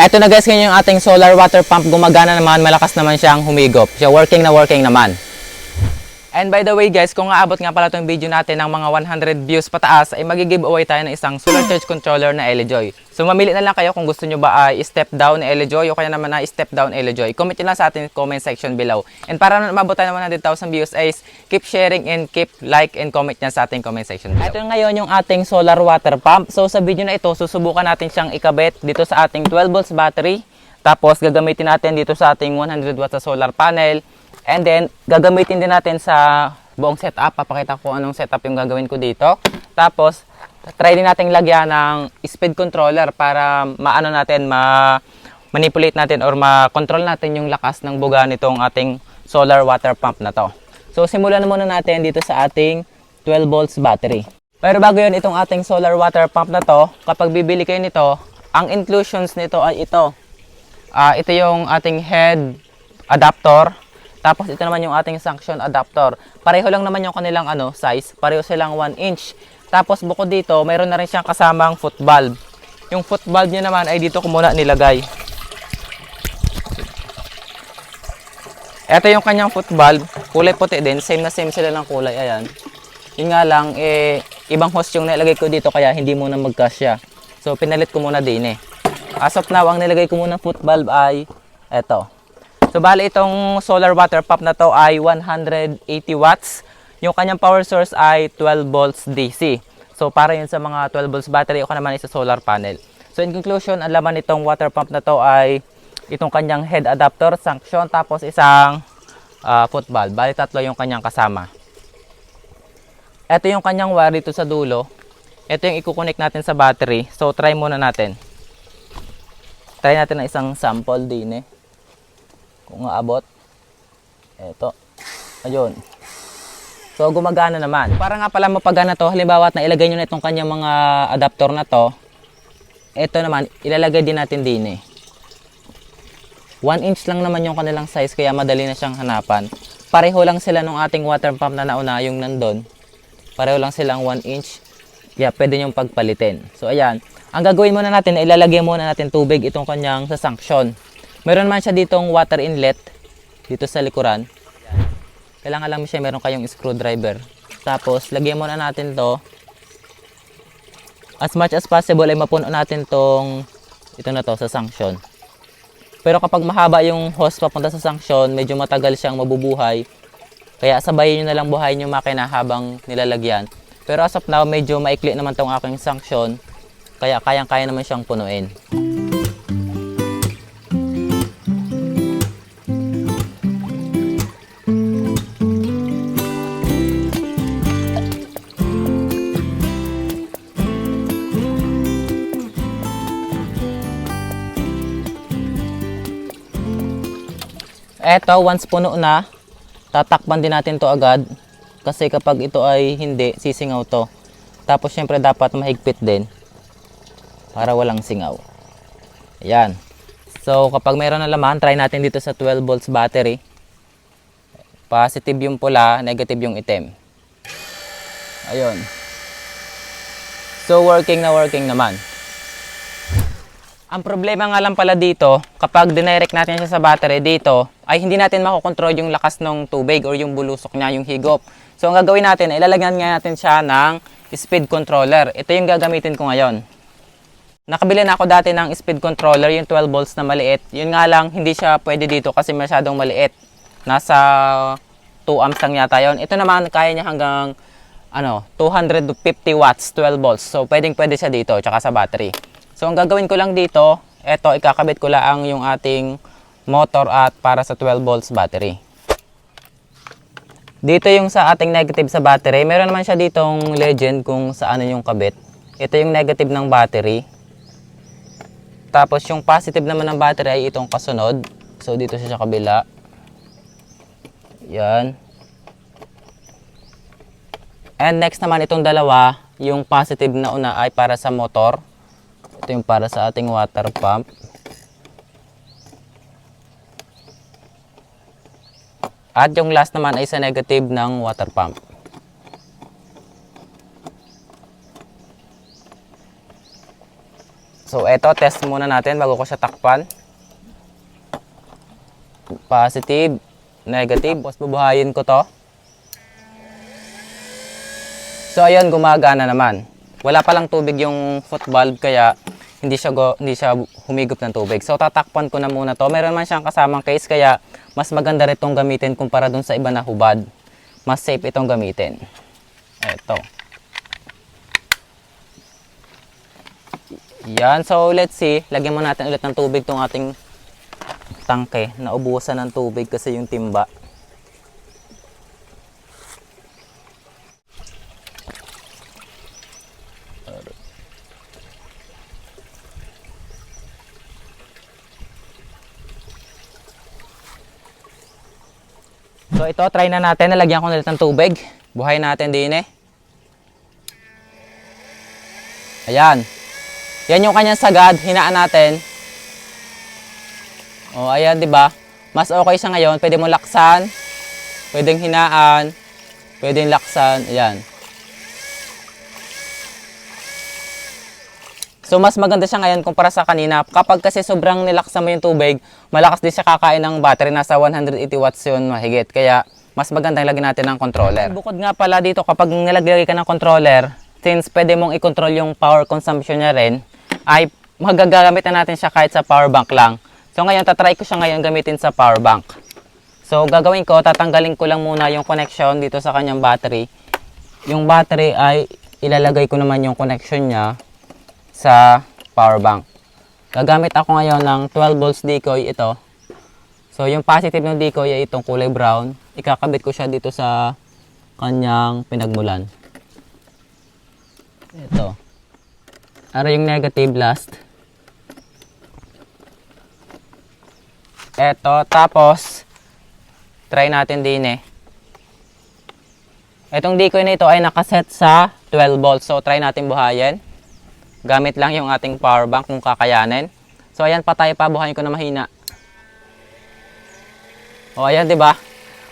Eto na guys, ngayon yung ating solar water pump. Gumagana naman, malakas naman siyang humigop. Siya working naman. And by the way guys, kung aabot nga pala itong video natin ng mga 100 views pataas, ay mag-giveaway tayo ng isang solar charge controller na Elejoy. So mamili na lang kayo kung gusto nyo ba ay step down na Elejoy o kaya naman na step down Elejoy. Comment nyo lang sa ating comment section below. And para mabot tayo ng 100,000 views ay keep sharing and keep like and comment nyo sa ating comment section below. Ito ngayon yung ating solar water pump. So sa video na ito, susubukan natin siyang ikabit dito sa ating 12 volts battery. Tapos gagamitin natin dito sa ating 100 watts na solar panel. And then, gagamitin din natin sa buong setup. Papakita ko anong setup yung gagawin ko dito. Tapos, try din natin lagyan ng speed controller para maano natin, ma-manipulate natin or ma-control natin yung lakas ng buga nitong ating solar water pump na to. So, simulan na muna natin dito sa ating 12 volts battery. Pero bago yun, itong ating solar water pump na to, kapag bibili kayo nito, ang inclusions nito ay ito. Ito yung ating head adapter. Tapos ito naman yung ating suction adapter. Pareho lang naman yung kanilang size. Pareho silang 1 inch. Tapos bukod dito, mayroon na rin siyang kasamang foot valve. Yung foot valve niya naman ay dito ko muna nilagay. Ito yung kanyang foot valve. Kulay puti din. Same na same sila ng kulay. Ayan. Yun nga lang, ibang hose yung nilagay ko dito kaya hindi muna magkasya. So pinalit ko muna din As of now, ang nilagay ko muna foot valve ay ito. So, bali itong solar water pump na to ay 180 watts. Yung kanyang power source ay 12 volts DC. So, para yun sa mga 12 volts battery o naman sa solar panel. So, in conclusion, ang laman nitong water pump na to ay itong kanyang head adapter, suction, tapos isang foot valve. Bali, tatlo yung kanyang kasama. Ito yung kanyang wire dito sa dulo. Ito yung i-connect natin sa battery. So, try muna natin. Try natin ng isang sample din kung aabot. Eto. Ayun. So, gumagana naman. Para nga pala mapagana to, halimbawa at nailagay nyo na itong kanyang mga adapter na to, ito naman, ilalagay din natin din 1 inch lang naman yung kanilang size, kaya madali na siyang hanapan. Pareho lang sila nung ating water pump na nauna, yung nandun. Pareho lang silang 1 inch. Kaya pwede nyong pagpalitin. So, ayan. Ang gagawin muna natin, ilalagay muna natin tubig itong kanyang sa suction. Meron man siya ditong water inlet dito sa likuran. Kailangan lang siya meron kayong screwdriver. Tapos lagyan muna natin to. As much as possible ay mapuno natin tong ito na to sa suction. Pero kapag mahaba yung hose papunta sa suction, medyo matagal siyang mabubuhay. Kaya sabayin niyo na lang buhayin yung makina habang nilalagyan. Pero as of now, medyo maikli naman tong aking suction. Kaya kayang-kaya naman siyang punuin. Eto, once puno na, tatakpan din natin to agad. Kasi kapag ito ay hindi, sisingaw to. Tapos syempre dapat mahigpit din para walang singaw. Ayan. So kapag mayroon na laman, try natin dito sa 12 volts battery. Positive yung pula, negative yung itim. Ayun. So working naman. Ang problema nga lang pala dito, kapag dinirect natin siya sa battery dito, ay hindi natin makokontrol yung lakas ng tubig or yung bulusok niya, yung higop. So ang gagawin natin, ilalagyan nga natin siya ng speed controller. Ito yung gagamitin ko ngayon. Nakabili na ako dati ng speed controller, yung 12 volts na maliit. Yun nga lang, hindi siya pwede dito kasi masyadong maliit. Nasa 2 amps lang yata yun. Ito naman, kaya niya hanggang 250 watts, 12 volts. So pwede siya dito, tsaka sa battery. So, ang gagawin ko lang dito, eto, ikakabit ko lang yung ating motor at para sa 12 volts battery. Dito yung sa ating negative sa battery. Meron naman siya ditong legend kung saan yung kabit. Ito yung negative ng battery. Tapos, yung positive naman ng battery ay itong kasunod. So, dito siya sa kabila. Yan. And next naman, itong dalawa, yung positive na una ay para sa motor. Ito yung para sa ating water pump. At yung last naman ay sa negative ng water pump. So, eto, test muna natin bago ko siya takpan. Positive, negative. Tapos, bubuhayin ko to. So, ayun, gumagana naman. Wala palang tubig yung foot valve, kaya hindi siya humigop ng tubig. So, tatakpan ko na muna to. Meron man siyang kasamang case, kaya mas maganda rin itong gamitin kumpara dun sa iba na hubad. Mas safe itong gamitin. Eto. Yan. So, let's see. Lagyan mo natin ulit ng tubig itong ating tangke. Naubusan ng tubig kasi yung timba. So, ito. Try na natin. Nalagyan ko na ulit ng tubig. Buhay natin din eh. Ayan. Yan yung kanyang sagad, hinaan natin. O, ayan, di ba? Mas okay siya ngayon. Pwede mo laksan, pwedeng hinaan, pwedeng laksan, ayan. So, mas maganda siya ngayon kumpara sa kanina. Kapag kasi sobrang nilaksan mo yung tubig, malakas din siya kakain ng battery. Nasa 180 watts yun mahigit. Kaya, mas magandang lagyan natin ng controller. Bukod nga pala dito, kapag nilagay ka ng controller, since pwede mong i-control yung power consumption niya rin, ay magagamit na natin siya kahit sa power bank lang. So ngayon, tatry ko siya ngayon gamitin sa power bank. So gagawin ko, tatanggalin ko lang muna yung connection dito sa kanyang battery. Yung battery ay ilalagay ko naman yung connection niya sa power bank. Gagamit ako ngayon ng 12 volts decoy ito. So yung positive ng decoy ay itong kulay brown. Ikakabit ko siya dito sa kanyang pinagmulan. Ito. Ano yung negative last? Eto, tapos try natin din eh. Etong decoy na ito ay nakaset sa 12 volts. So try natin buhayin. Gamit lang yung ating power bank kung kakayanin. So ayan, patay pa, buhayin ko na mahina. O ayan, 'di ba?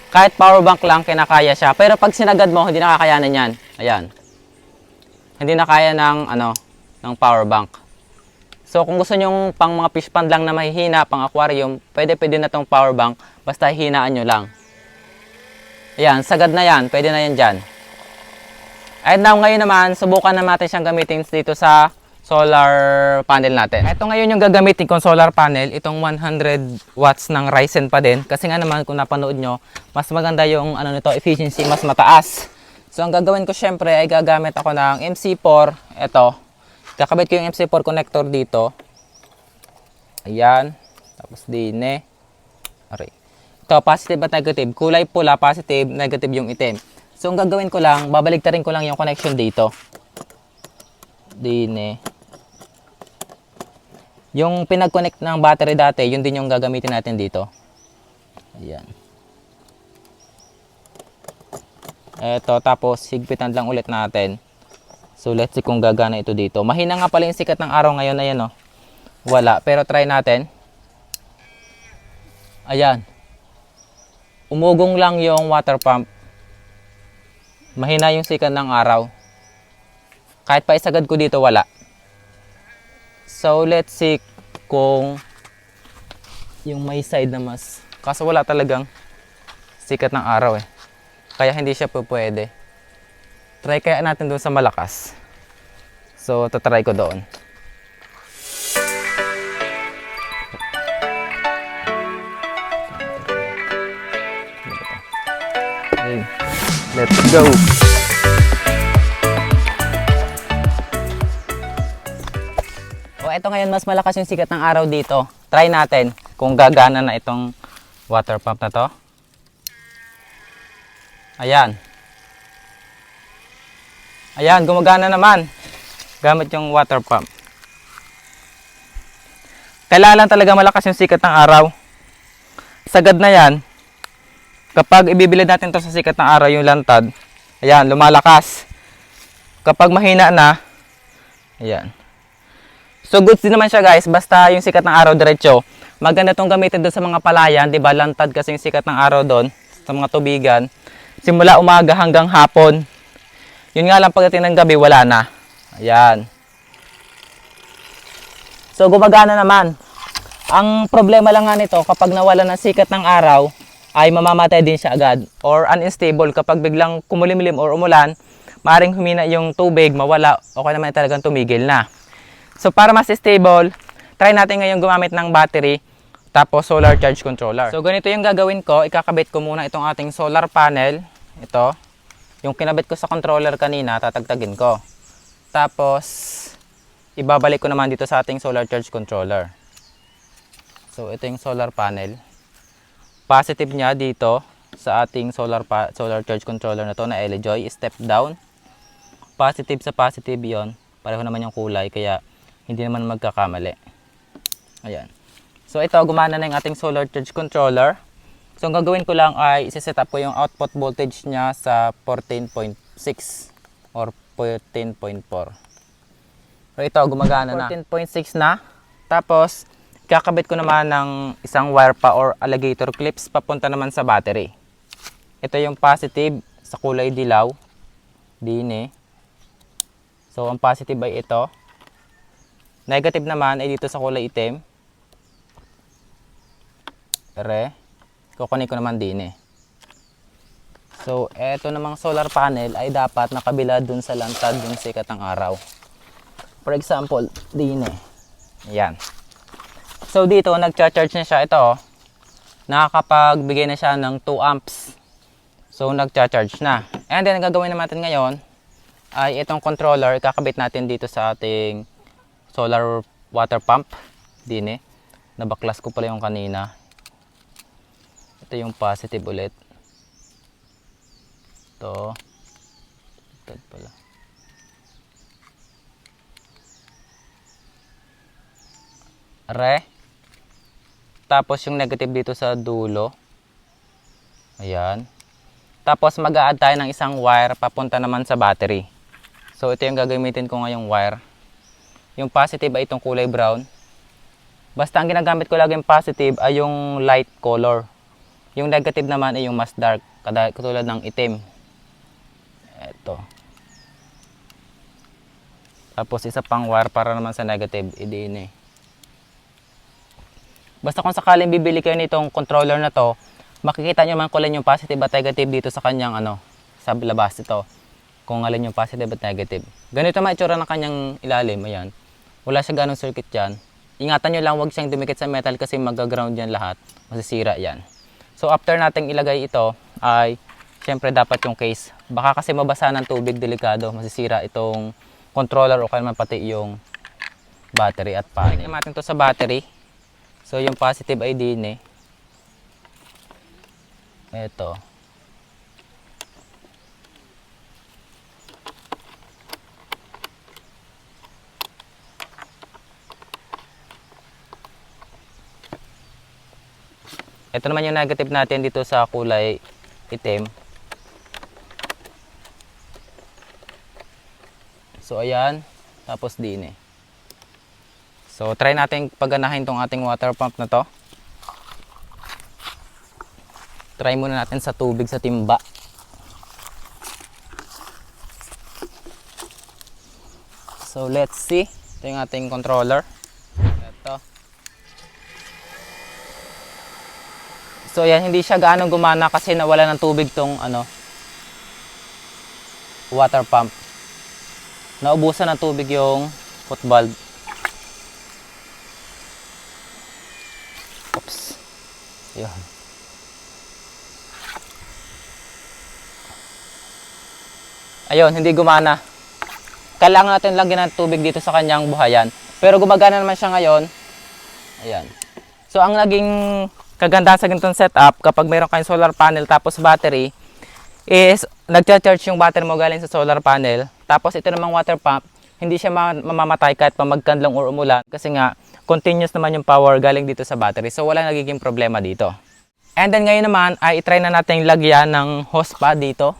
Kahit power bank lang kinakaya siya. Pero pag sinagad mo, hindi nakakayanan 'yan. Ayan. Hindi na kaya ng power bank. So kung gusto nyong pang mga fish pond lang na mahihina, pang aquarium, pwede na tong power bank, basta hinaan nyo lang. Ayan, sagad na yan, pwede na yan dyan. And now ngayon naman, subukan na natin siyang gamitin dito sa solar panel natin. Ito ngayon yung gagamitin kong solar panel, itong 100 watts ng Ryzen pa din. Kasi nga naman kung napanood nyo, mas maganda yung nito, efficiency, mas mataas. So ang gagawin ko syempre ay gagamit ako ng MC4. Ito. Kakabit ko yung MC4 connector dito. Ayan. Tapos din eh. Aray. Ito, positive at negative. Kulay pula, positive, negative yung itim. So ang gagawin ko lang, babaligtarin ko lang yung connection dito. Din eh. Yung pinag-connect ng battery dati, yun din yung gagamitin natin dito. Ayan. Eto, tapos higpitan lang ulit natin. So let's see kung gagana ito dito. Mahina nga pala yung sikat ng araw ngayon. Ayan o. Wala. Pero try natin. Ayan. Umugong lang yung water pump. Mahina yung sikat ng araw. Kahit pa isagad ko dito, wala. So let's see kung yung may side na mas. Kaso wala talagang sikat ng araw eh. Kaya hindi siya pwede. Try kaya natin doon sa malakas. So, tatry ko doon. Okay. Let's go! O, ito ngayon mas malakas yung sikat ng araw dito. Try natin kung gagana na itong water pump na to. Ayan. Ayan, gumagana naman. Gamit yung water pump. Kailangan talaga malakas yung sikat ng araw. Sagad na yan. Kapag ibibilad natin to sa sikat ng araw, yung lantad, ayan, lumalakas. Kapag mahina na, ayan. So goods din naman siya guys, basta yung sikat ng araw diretso. Maganda itong gamitin doon sa mga palayan, di ba? Lantad kasi yung sikat ng araw doon, sa mga tubigan. Simula umaga hanggang hapon. Yun nga lang pagdating ng gabi, wala na. Ayan. So gumagana naman. Ang problema lang nga nito, kapag nawala ng sikat ng araw, ay mamamatay din siya agad. Or unstable, kapag biglang kumulimlim or umulan, maaaring humina yung tubig, mawala, o kaya naman talagang tumigil na. So para mas stable, try natin ngayon gumamit ng battery, tapos solar charge controller. So ganito yung gagawin ko, ikakabit ko muna itong ating solar panel. Ito, yung kinabit ko sa controller kanina, tatagtagin ko. Tapos, ibabalik ko naman dito sa ating solar charge controller. So ito yung solar panel. Positive niya dito sa ating solar charge controller na to na LJoy, step down. Positive sa positive yon, pareho naman yung kulay, kaya hindi naman magkakamali. Ayan. So ito, gumana na yung ating solar charge controller. So ang gagawin ko lang ay isi-set up ko yung output voltage niya sa 14.6 or 14.4. So ito, gumagana na. 14.6 na. Tapos kakabit ko naman ng isang wire pa or alligator clips papunta naman sa battery. Ito yung positive sa kulay dilaw. Dine. So ang positive ay ito. Negative naman ay dito sa kulay itim. Kukunin ko naman dine. So eto namang solar panel ay dapat nakabila dun sa lantad ng sikat ng araw. For example, dine. Ayan. So dito, nagcha-charge na siya. Ito, nakakapagbigay na siya ng 2 amps. So nagcha-charge na. And then, ang gagawin natin ngayon ay itong controller, kakabit natin dito sa ating solar water pump. Dine. Nabaklas ko pala yung kanina. Ito yung positive ulit. Ito. Ito pala. Tapos yung negative dito sa dulo. Ayan. Tapos mag-a-add tayo ng isang wire papunta naman sa battery. So ito yung gagamitin ko ngayong wire. Yung positive ay itong kulay brown. Basta ang ginagamit ko lagi yung positive ay yung light color. Yung negative naman ay yung mas dark, katulad ng itim. Ito. Tapos isa pang wire para naman sa negative, idine. Basta kung sakaling bibili kayo nitong controller na to, makikita nyo man kung alin yung positive at negative dito sa kanyang sa labas ito. Kung alin yung positive at negative. Ganito naman itsura ng kanyang ilalim, ayan. Wala siya ganong circuit dyan. Ingatan nyo lang, huwag siyang dumikit sa metal kasi mag-ground yan lahat. Masisira yan. So after nating ilagay ito, ay syempre dapat yung case. Baka kasi mabasa ng tubig, delikado, masisira itong controller o kaya man pati yung battery at panel. Tingnan natin to sa battery. So yung positive ay din ito. Ito naman yung negative natin dito sa kulay itim. So ayan, tapos din So try natin pagganahin tong ating water pump na to. Try muna natin sa tubig sa timba. So let's see. Ito yung ating controller. Ito. So yan, hindi siya gaano gumana kasi nawala ng tubig tong water pump. Naubusan ng tubig yung foot valve. Oops. Yan. Ayun, hindi gumana. Kailangan natin lagyan ng tubig dito sa kanyang buhayan. Pero gumagana naman siya ngayon. Ayan. So ang naging kagandahan sa ganitong setup, kapag mayroon kayong solar panel tapos battery, is nagcha-charge yung battery mo galing sa solar panel. Tapos ito namang water pump, hindi siya mamamatay kahit pa magkanlong or umulan. Kasi nga, continuous naman yung power galing dito sa battery. So walang nagiging problema dito. And then ngayon naman, ay try na natin lagyan ng hose pa dito.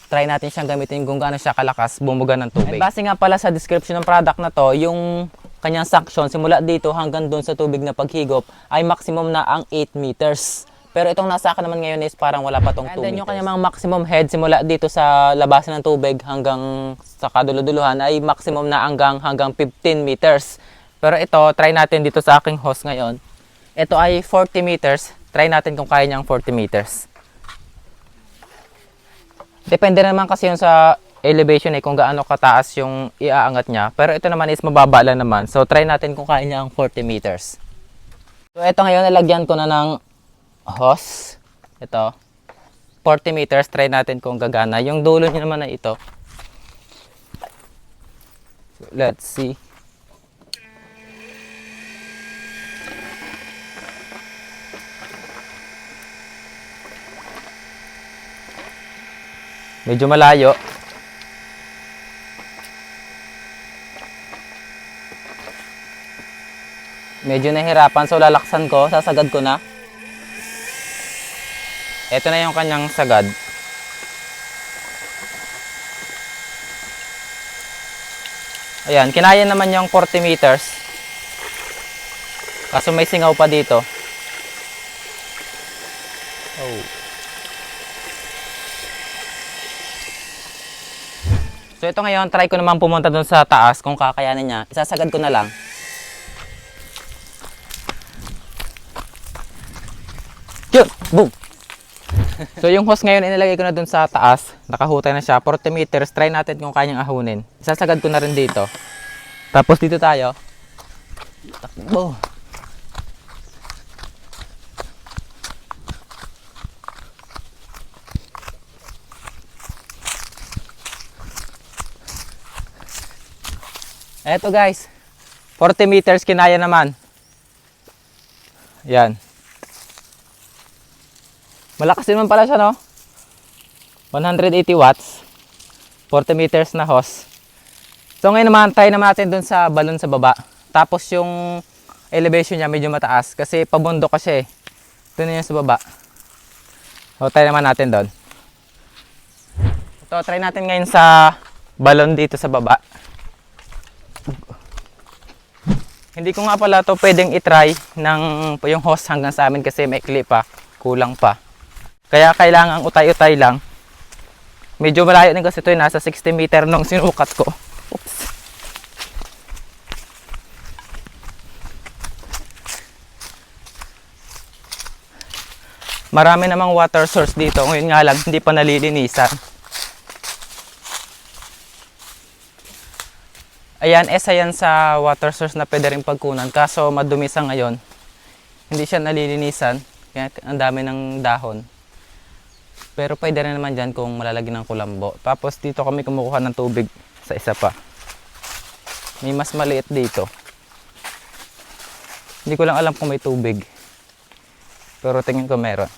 Try natin siyang gamitin kung gaano siya kalakas bumuga ng tubig. And base nga pala sa description ng product na to, yung kanyang suction simula dito hanggang doon sa tubig na paghigop ay maximum na ang 8 meters. Pero itong nasa akin naman ngayon is parang wala pa tong 2 meters. And then yung kanyang maximum head simula dito sa labasan ng tubig hanggang sa kaduluduluhan ay maximum na hanggang 15 meters. Pero ito, try natin dito sa aking hose ngayon. Ito ay 40 meters. Try natin kung kaya niyang 40 meters. Depende naman kasi yun sa elevation kung gaano kataas yung iaangat niya. Pero ito naman is mababa lang naman. So try natin kung kaya niya ang 40 meters. So ito ngayon nalagyan ko na ng hose. Ito. 40 meters. Try natin kung gagana. Yung dulo niya naman ay ito. So, let's see. Medyo malayo. Medyo nahirapan, so lalaksan ko, sasagad ko na. Ito na yung kanyang sagad. Ayan, kinaya naman yung 40 meters. Kaso may singaw pa dito. Oh. So ito ngayon, try ko naman pumunta dun sa taas kung kakayanin niya. Isasagad ko na lang. Yun! Boom! So yung hose ngayon, inilagay ko na dun sa taas. Nakahutay na siya. 40 meters. Try natin kung kanyang ahunin. Isasagad ko na rin dito. Tapos dito tayo. Takbo! Eto guys. 40 meters kinaya naman. Yan. Malakas din man pala siya, no? 180 watts. 40 meters na hose. So ngayon naman, try naman natin dun sa balon sa baba. Tapos yung elevation niya medyo mataas. Kasi pabundok kasi. Ito na yun sa baba. So try naman natin dun. Ito, try natin ngayon sa balon dito sa baba. Hindi ko nga pala to pwedeng itry ng yung hose hanggang sa amin kasi may clip pa. Kulang pa. Kaya kailangan utay-utay lang. Medyo malayo din kasi ito, nasa 60 meter nung sinukat ko. Oops. Marami namang water source dito. Ngayon nga lang, hindi pa nalilinisan. Ayan, yan sa water source na pwede rin pagkunan. Kaso madumi sa ngayon. Hindi siya nalilinisan. Kaya ang dami ng dahon. Pero pwede rin naman dyan kung malalagyan ng kulambo. Tapos dito kami kumukuha ng tubig sa isa pa. May mas maliit dito. Hindi ko lang alam kung may tubig. Pero tingin ko meron.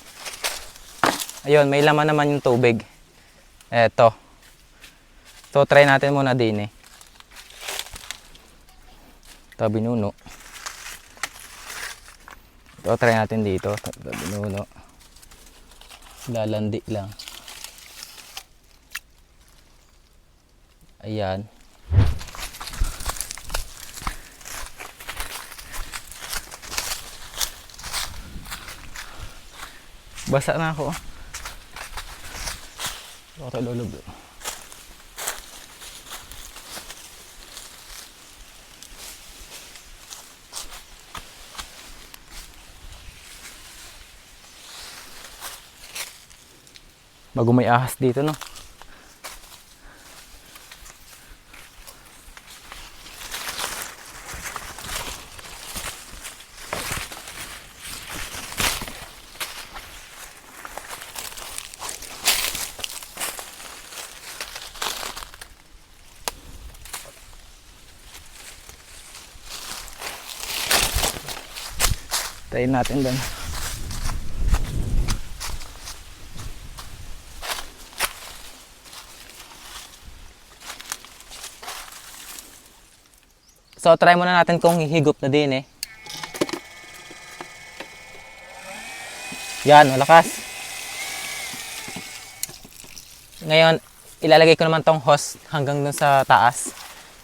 Ayun, may laman naman yung tubig. Eto. So try natin muna din eh. Ito, binuno. Ito, try natin dito. Ito, binuno. Lalandi lang. Ayan. Basa na ako. Ito lulog. Bago may ahas dito, no? Tayin natin doon. So try muna natin kung hihigop na din eh. Yan, malakas. Ngayon, ilalagay ko naman tong hose hanggang dun sa taas.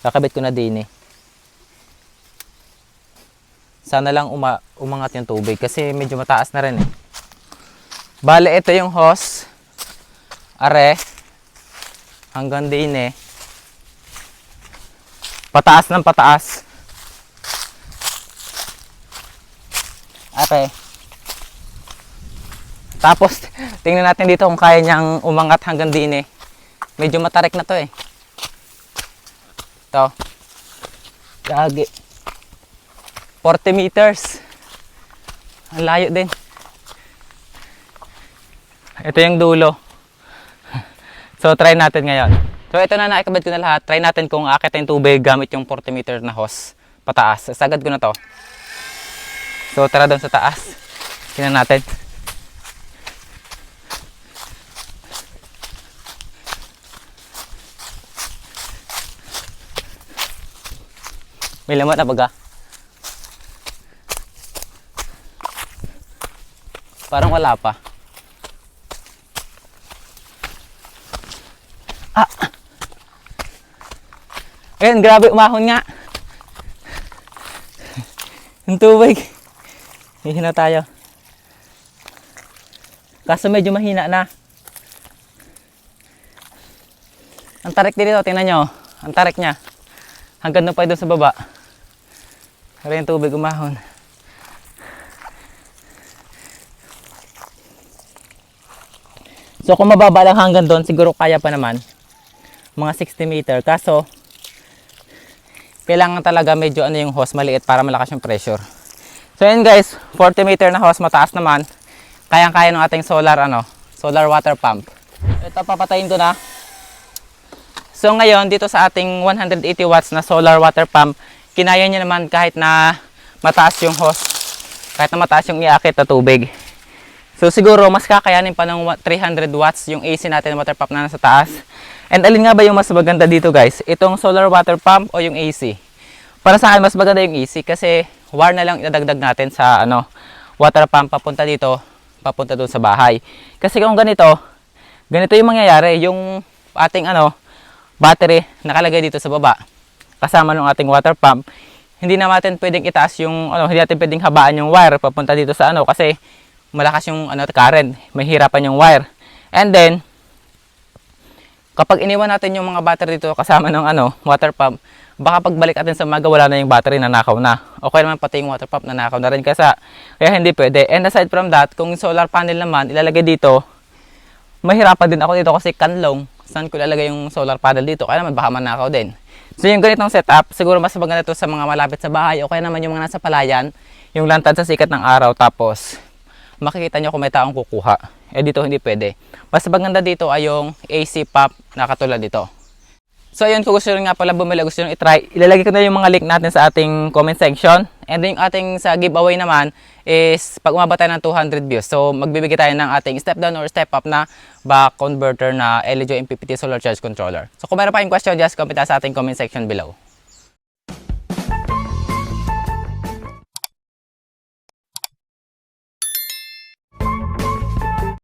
Kakabit ko na din eh. Sana lang umangat yung tubig kasi medyo mataas na rin eh. Bale, ito yung hose. Are. Hanggang din eh. Pataas ng pataas. Okay. Tapos, tingnan natin dito kung kaya niyang umangat hanggang din eh. Medyo matarik na to eh. Ito. Gagi. 40 meters. Ang layo din. Ito yung dulo. So, try natin ngayon. So, ito na naikabad ko na lahat. Try natin kung akit yung tubig gamit yung 40 meter na hose pataas. Sagad ko na to. So, tara doon sa taas. Tingnan natin. May lamot na baga. Parang wala pa. Ah! Ayun, grabe, umahon nga. Yung tubig. Hihina tayo. Kaso medyo mahina na. Ang tarik din dito, tingnan nyo. Ang tarik niya. Hanggang na pa doon sa baba. Pero yung tubig umahon. So kung mababa lang hanggang doon, siguro kaya pa naman. Mga 60 meter. Kaso, kailangan talaga medyo ano yung hose maliit para malakas yung pressure. So yun guys, 40 meter na hose, mataas naman. Kayang-kaya ng ating solar water pump. Ito, papatayin ko na. So ngayon, dito sa ating 180 watts na solar water pump, kinaya niya naman kahit na mataas yung hose, kahit na mataas yung iakit na tubig. So siguro, mas kakayanin pa ng 300 watts yung AC natin na water pump na nasa taas. And alin nga ba yung mas maganda dito guys? Itong solar water pump o yung AC? Para sa akin, mas maganda yung AC kasi wire na lang idadagdag natin sa water pump papunta dito, papunta doon sa bahay. Kasi kung ganito yung mangyayari, yung ating battery nakalagay dito sa baba kasama ng ating water pump, hindi na natin pwedeng itaas yung hindi natin pwedeng habaan yung wire papunta dito sa kasi malakas yung current, mahirapan yung wire. And then kapag iniwan natin yung mga battery dito kasama ng water pump, baka pagbalik natin sa umaga wala na yung battery, nanakaw na. Okay naman pati yung water pump nanakaw na rin kaya hindi pwede. And aside from that, kung solar panel naman ilalagay dito, mahirapan din ako dito kasi kanlong saan ko ilalagay yung solar panel dito, kaya naman baka manakaw din. So yung ganitong setup, siguro mas maganda ito sa mga malapit sa bahay o kaya naman yung mga nasa palayan, yung lantad sa sikat ng araw, tapos makikita nyo kung may taong kukuha. Dito hindi pwede. Mas maganda dito ay yung AC pump na katulad dito. So yun, kung gusto nyo nga pala bumili, gusto nyo i-try, ilalagay ko na yung mga link natin sa ating comment section. And yung ating sa giveaway naman is pag umabot tayo ng 200 views. So magbibigay tayo ng ating step down or step up na back converter na LGO MPPT solar charge controller. So kung meron pa yung question, just comment sa ating comment section below.